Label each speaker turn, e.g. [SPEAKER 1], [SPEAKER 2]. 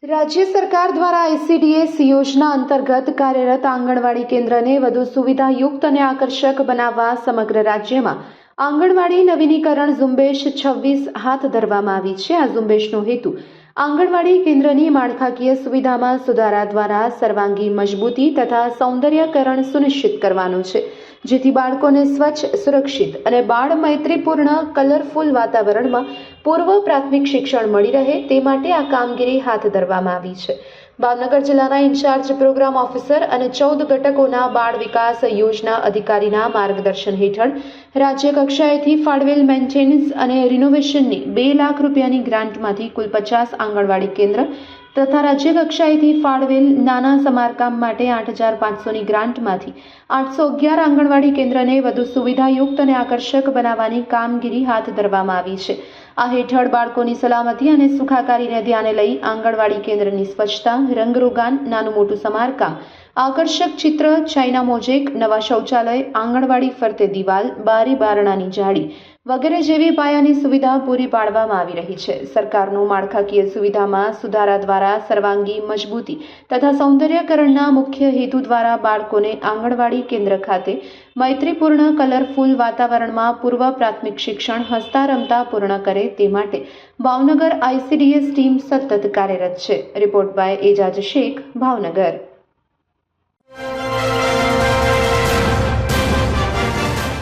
[SPEAKER 1] રાજ્ય સરકાર દ્વારા ICDS યોજના અંતર્ગત કાર્યરત આંગણવાડી કેન્દ્રને વધુ સુવિધાયુક્ત અને આકર્ષક બનાવવા સમગ્ર રાજ્યમાં આંગણવાડી નવીનીકરણ ઝુંબેશ 26 હાથ ધરવામાં આવી છે। આ ઝુંબેશનો હેતુ આંગણવાડી કેન્દ્રની માળખાકીય સુવિધામાં સુધારા દ્વારા સર્વાંગી મજબૂતી તથા સૌંદર્યકરણ સુનિશ્ચિત કરવાનું છે, જેથી બાળકોને સ્વચ્છ, સુરક્ષિત અને બાળ મૈત્રીપૂર્ણ કલરફુલ વાતાવરણમાં પૂર્વ પ્રાથમિક શિક્ષણ મળી રહે તે માટે આ કામગીરી હાથ ધરવામાં આવી છે। ભાવનગર જિલ્લાના ઇન્ચાર્જ પ્રોગ્રામ ઓફિસર અને 14 ઘટકોના બાળ વિકાસ યોજના અધિકારીના માર્ગદર્શન હેઠળ રાજ્ય કક્ષાએથી ફાળવેલ મેન્ટેનન્સ અને રિનોવેશનની 2 લાખ રૂપિયાની ગ્રાન્ટમાંથી કુલ 50 આંગણવાડી કેન્દ્ર તથા રાજ્ય કક્ષાએથી ફાળવેલ નાના સમારકામ માટે 8,500ની ગ્રાન્ટમાંથી 811 આંગણવાડી કેન્દ્રને વધુ સુવિધાયુક્ત અને આકર્ષક બનાવવાની કામગીરી હાથ ધરવામાં આવી છે। આ હેઠળ બાળકોની સલામતી અને સુખાકારીને ધ્યાને લઈ આંગણવાડી કેન્દ્રની સ્વચ્છતા, રંગરોગાન, નાનું મોટું સમારકામ, આકર્ષક ચિત્ર, ચાઇના મોઝેક, નવા શૌચાલય, આંગણવાડી ફરતે દિવાલ, બારી બારણાની જાળી વગેરે જેવી પાયાની સુવિધા પૂરી પાડવામાં આવી રહી છે। સરકારનો માળખાકીય સુવિધામાં સુધારા દ્વારા સર્વાંગી મજબૂતી તથા સૌંદર્યકરણના મુખ્ય હેતુ દ્વારા બાળકોને આંગણવાડી કેન્દ્ર ખાતે મૈત્રીપૂર્ણ કલરફુલ વાતાવરણમાં પૂર્વ પ્રાથમિક શિક્ષણ હસતા રમતા પૂર્ણ કરે તે માટે ભાવનગર ICDS ટીમ સતત કાર્યરત છે। Report by Ejaz Shaikh, Bhavnagar.